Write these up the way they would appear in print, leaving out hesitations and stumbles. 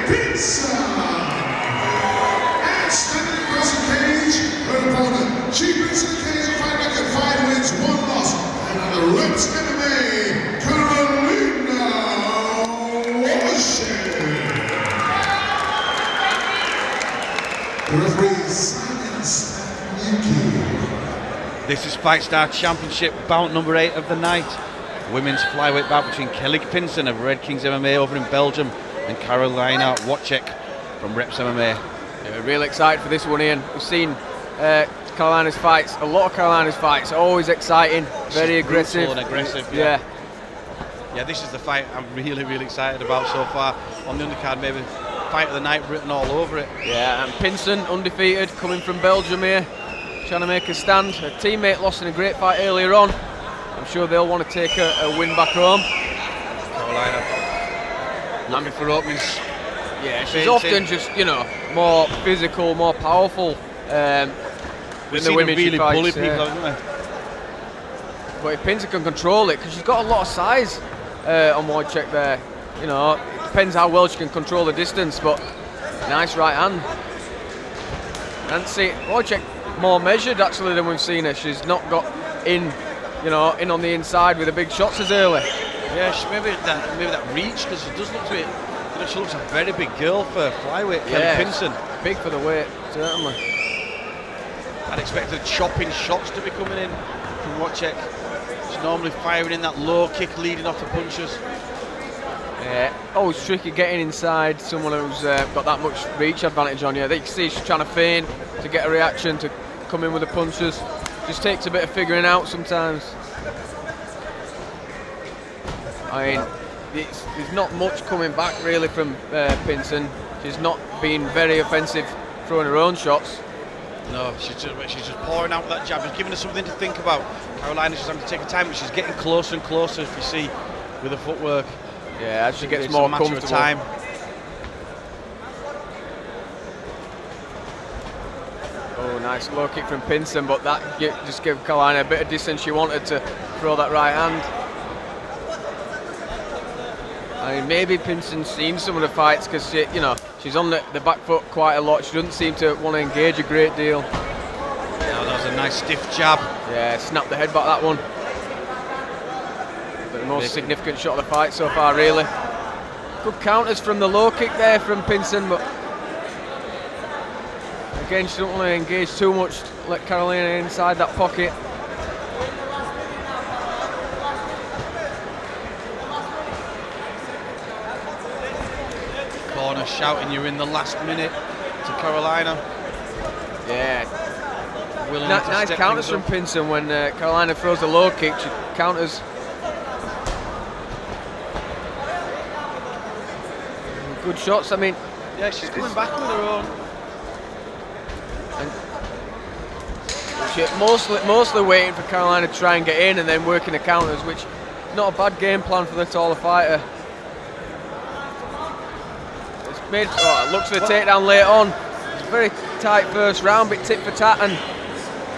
Pinson. And standing across the cage, her opponent. She brings to the cage a fight record, 5 wins, 1 loss. And on the Reps MMA, Karolina Wojcik. The referee, Simon Stanuki. This is FIGHTSTAR Championship bout number 8 of the night. Women's flyweight bout between Kelig Pinson of Red Kings MMA over in Belgium and Karolina Wojcik from Reps MMA. Yeah, really excited for this one, Ian. We've seen Karolina's fights, a lot of Karolina's fights, always exciting, very aggressive. And aggressive, yeah. Yeah, this is the fight I'm really excited about so far. On the undercard, maybe fight of the night written all over it. Yeah, and Pinson, undefeated, coming from Belgium here, trying to make a stand. Her teammate lost in a great fight earlier on. I'm sure they'll want to take a win back home. Carolina looking for openings. Yeah, she's often just, you know, more physical, more powerful than the women really she fights. bully people, haven't they? But if Pinson can control it, because she's got a lot of size on Wojcik there, you know, it depends how well she can control the distance, but nice right hand. And see, Wojcik more measured actually than we've seen her. She's not got in, you know, in on the inside with the big shots as early. Yeah, maybe that reach, because she does look to it. You know, she looks a very big girl for flyweight. Yeah, Kelig Pinson, big for the weight, certainly. I'd expect the chopping shots to be coming in from Wojcik. She's normally firing in that low kick, leading off the punches. Yeah, always tricky getting inside someone who's got that much reach advantage on you. You can see she's trying to feint to get a reaction, to come in with the punches. Just takes a bit of figuring out sometimes. I mean, there's not much coming back really from Pinson. She's not been very offensive throwing her own shots. No, she's just pouring out that jab. She's giving us something to think about. Karolina's just having to take her time, but she's getting closer and closer, if you see, with the footwork. Yeah, as she gets it's more a matter comfortable. of time. Oh, nice low kick from Pinson, but that just gave Karolina a bit of distance. She wanted to throw that right hand. I mean, maybe Pinson's seen some of the fights because you know, she's on the back foot quite a lot. She doesn't seem to want to engage a great deal. Now that was a nice stiff jab. Yeah, snapped the head back that one. But the most significant shot of the fight so far, really. Good counters from the low kick there from Pinson, but again, she don't want to engage too much. Let Karolina inside that pocket. Corner shouting you're in the last minute to Karolina. Yeah. Willing Nice counters from Pinson when Karolina throws a low kick. She counters. Good shots. I mean, yeah, she's coming back with her own. And she mostly waiting for Karolina to try and get in and then working the counters, which is not a bad game plan for the taller fighter. It's made. Oh, it looks for the takedown late on. It's a very tight first round, bit tit for tat, and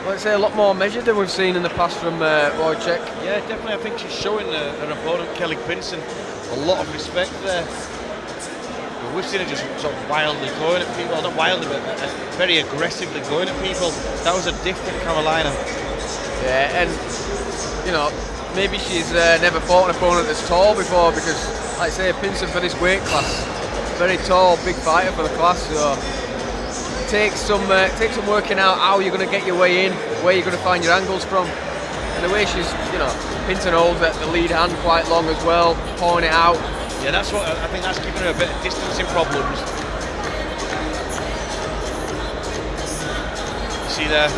let's say a lot more measured than we've seen in the past from Wojcik. Yeah, definitely. I think she's showing her opponent, Kelig Pinson, a lot of respect there. But we've seen her just sort of wildly going at people, not wildly, but very aggressively going at people. That was a different Karolina. Yeah, and you know, maybe she's never fought an opponent that's tall before, because, like I say, Pinson for this weight class, very tall, big fighter for the class. So takes some working out how you're going to get your way in, where you're going to find your angles from, and the way she's, you know, Pinson holds the lead hand quite long as well, pouring it out. Yeah, that's what I think. That's giving her a bit of distancing problems. You see there,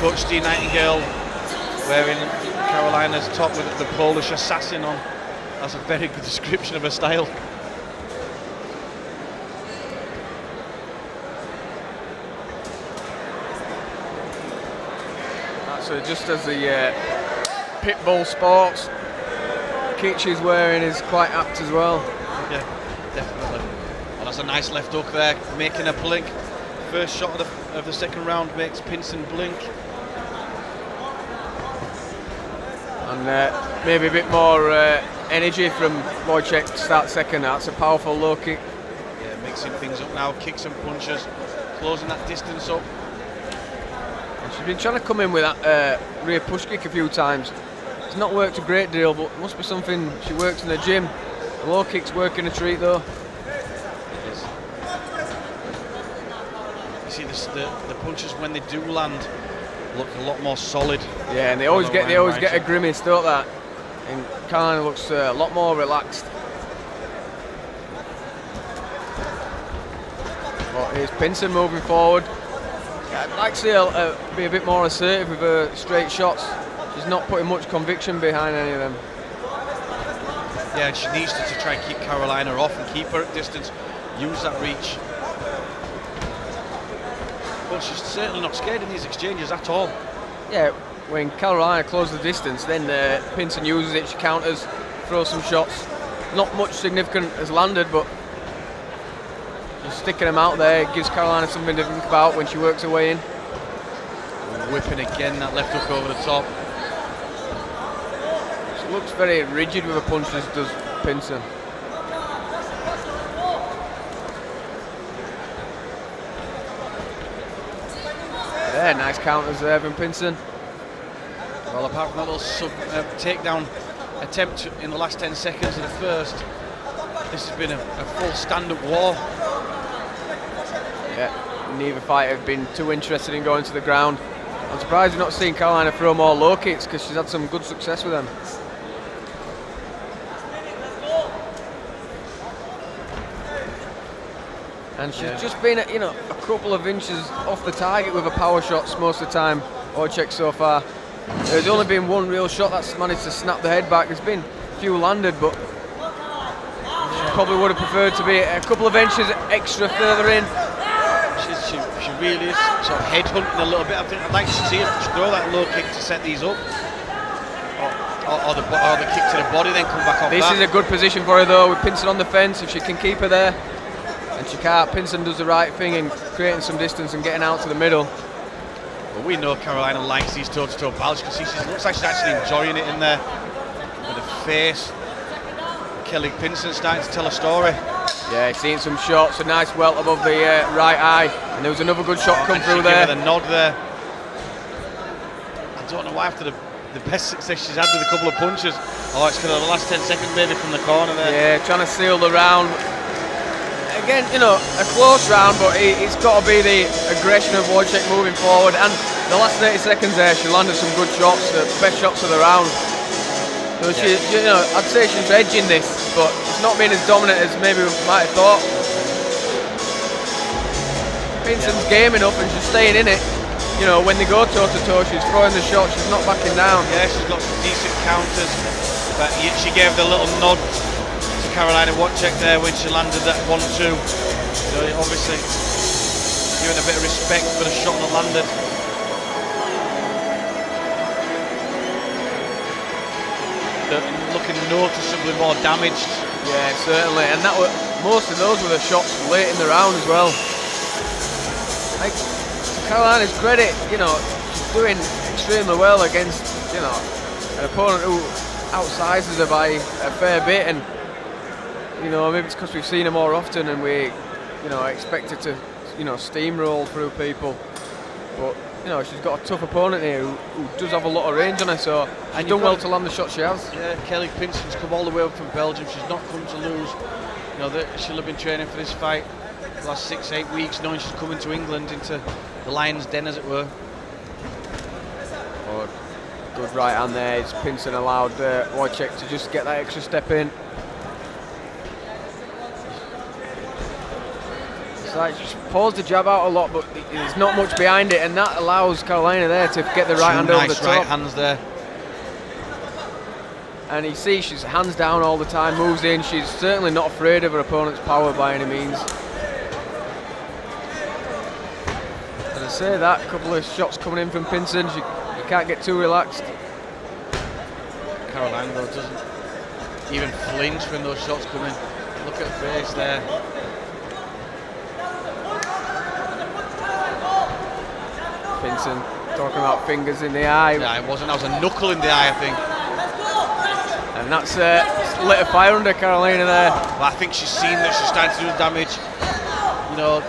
Coach D Nightingale wearing Karolina's top with the Polish assassin on. That's a very good description of her style. So just as the Pitbull Sports kit she's wearing is quite apt as well. Yeah, definitely. And that's a nice left hook there, making her blink. First shot of the second round makes Pinson blink. And maybe a bit more energy from Wojcik to start second. That's a powerful low kick. Yeah, mixing things up now, kicks and punches, closing that distance up. And she's been trying to come in with that rear push kick a few times. It's not worked a great deal, but it must be something she works in the gym. The low kick's working a treat though. It is. You see the punches when they do land look a lot more solid. Yeah, and they always get a grimace, don't they? And Karolina looks a lot more relaxed. But here's Pinson moving forward. I'd like to see her be a bit more assertive with her straight shots. She's not putting much conviction behind any of them. Yeah, and she needs to try and keep Karolina off and keep her at distance, use that reach. But she's certainly not scared in these exchanges at all. Yeah, when Karolina closes the distance, then Pinson uses it, she counters, throws some shots. Not much significant has landed, but just sticking them out there gives Karolina something to think about when she works her way in. Whipping again, that left hook over the top. She looks very rigid with her punches, does Pinson. Yeah, nice counters there from Pinson. Well, apart from that little takedown attempt in the last 10 seconds of the first, this has been a full stand-up war. Yeah, neither fighter have been too interested in going to the ground. I'm surprised we're not seeing Karolina throw more low kicks because she's had some good success with them. And she's just been, a couple of inches off the target with her power shots most of the time, Wojcik so far. There's only been one real shot that's managed to snap the head back. There's been a few landed, but she probably would have preferred to be a couple of inches extra further in. She really is sort of headhunting a little bit. I think I'd like to see her throw that low kick to set these up, or the kick to the body, then come back off. This is a good position for her though, with Pinson on the fence. If she can keep her there, and she can't, Pinson does the right thing in creating some distance and getting out to the middle. But we know Karolina likes these toe-to-toe bouts because she looks like she's actually enjoying it in there with her face. Kelig Pinson starting to tell a story. Yeah, seeing some shots, a nice welt above the right eye, and there was another good shot come through there. The nod there. I don't know why after the best success she's had with a couple of punches. Oh, it's because of the last 10 seconds maybe from the corner there. Yeah, trying to seal the round. Again, a close round, but it's got to be the aggression of Wojcik moving forward. And the last 30 seconds there, she landed some good shots, the best shots of the round. So I'd say she's edging this, but it's not being as dominant as maybe we might have thought. Pinson's game enough and she's staying in it. When they go toe to toe, she's throwing the shot, she's not backing down. Yeah, she's got some decent counters, but she gave the little nod to Karolina Wojcik there when she landed that 1-2. Obviously giving a bit of respect for the shot that landed. Looking noticeably more damaged. Yeah, certainly, and most of those were the shots late in the round as well. Like, to Karolina's credit, she's doing extremely well against, an opponent who outsizes her by a fair bit, and maybe it's because we've seen her more often and we, expect her to, steamroll through people. But she's got a tough opponent here who does have a lot of range on her, so she's done well to land the shot she has. Yeah, Kelig Pinson's come all the way up from Belgium. She's not come to lose. She'll have been training for this fight the last 6-8 weeks, knowing she's coming to England, into the lion's den, as it were. Oh, good right hand there. Pinson allowed Wojcik to just get that extra step in. She paused the jab out a lot, but there's not much behind it, and that allows Karolina there to get the right hand over the top. Right hands there. And you see she's hands down all the time, moves in. She's certainly not afraid of her opponent's power by any means. As I say, that couple of shots coming in from Pinson, you can't get too relaxed. Karolina though doesn't even flinch when those shots come in. Look at her face there. Pinson talking about fingers in the eye. Yeah, it wasn't. That was a knuckle in the eye, I think. And that's lit a fire under Karolina there. But I think she's seen that she's starting to do damage. You know,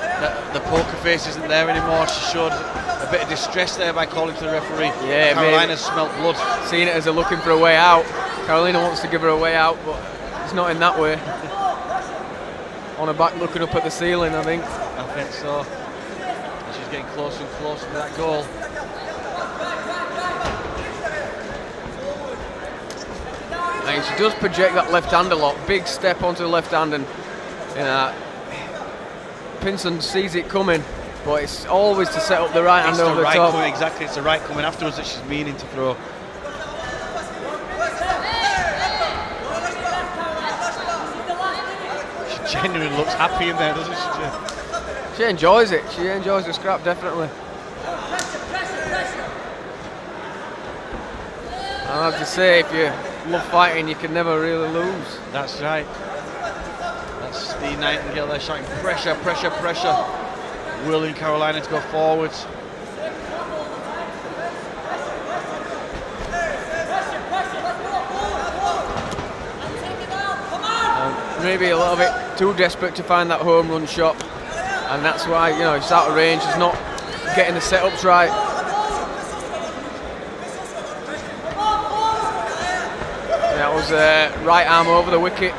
the poker face isn't there anymore. She showed a bit of distress there by calling to the referee. Yeah, Karolina's smelt blood. Seeing it as a looking for a way out. Karolina wants to give her a way out, but it's not in that way. On her back, looking up at the ceiling, I think. I think so. And she's getting closer and closer to that goal. And she does project that left hand a lot. Big step onto the left hand, and Pinson sees it coming, but it's always to set up the right hand over the top. Exactly, it's the right coming afterwards that she's meaning to throw. She genuinely looks happy in there, doesn't she? She enjoys it. She enjoys the scrap, definitely. I have to say, if you love fighting, you can never really lose. That's right. That's the Nightingale there shouting pressure, pressure, pressure. Willing Karolina to go forwards. Maybe a little bit too desperate to find that home run shot, and that's why, you know, it's out of range. She's not getting the setups right. That was right arm over the wicket.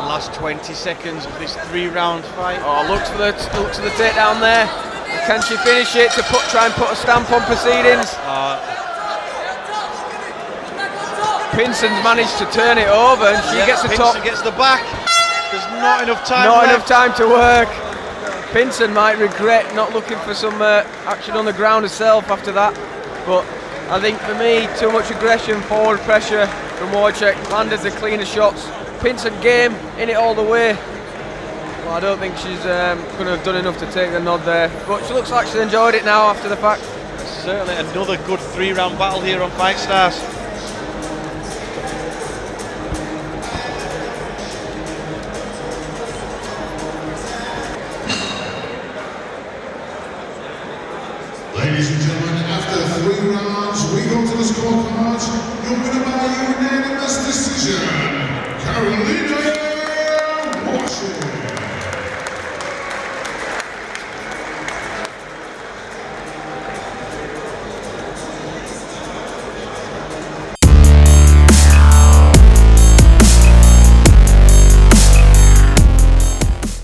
Last 20 seconds of this 3-round fight. Oh, looks for the takedown there. Can she finish it to try and put a stamp on proceedings? Pinson's managed to turn it over, and she gets the top. Pinson gets the back. There's not enough time. Not enough time to work. Pinson might regret not looking for some action on the ground herself after that. But I think for me, too much aggression, forward pressure from Wojcik, landed the cleaner shots. Pinson game, in it all the way. Well, I don't think she's going to have done enough to take the nod there. But she looks like she's enjoyed it now after the fact. Certainly another good 3-round battle here on Fight Stars. Ladies and gentlemen, after 3 rounds, we go to the scorecards. Your winner by unanimous decision, Karolina